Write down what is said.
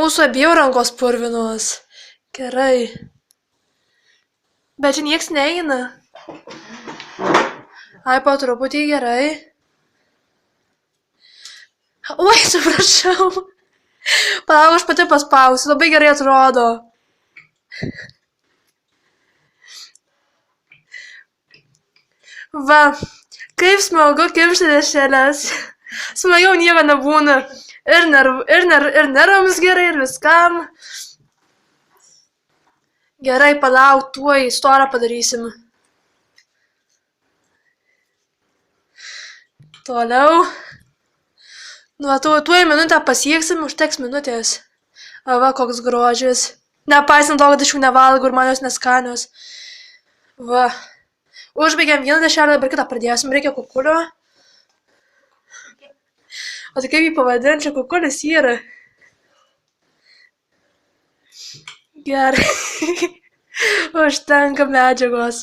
mūsų abiejų rankos purvinos. Gerai. Bet čia nieks neina. Ai, po truputį gerai. Oi, suprašau. Palauk, aš pati paspausiu. Labai gerai atrodo. Va, kaip smagu kimšti dešreles. Smagiau nieko nebūna. Ir nervams gerai, ir viskam. Gerai, palauk, tuoj storą padarysim. Toliau. Nu, tuoj minutę pasieksim, užteks minutės. Va, koks grožis. Nepaisant to, kad aš jų nevalgau ir man jos neskanios. Va. Užbaigėm vieną dešrelę, dabar kitą pradėsim. Reikia kukulio. O tai kaip jį pavadinčiau, kukulis yra. Gerai. Užtenka medžiagos.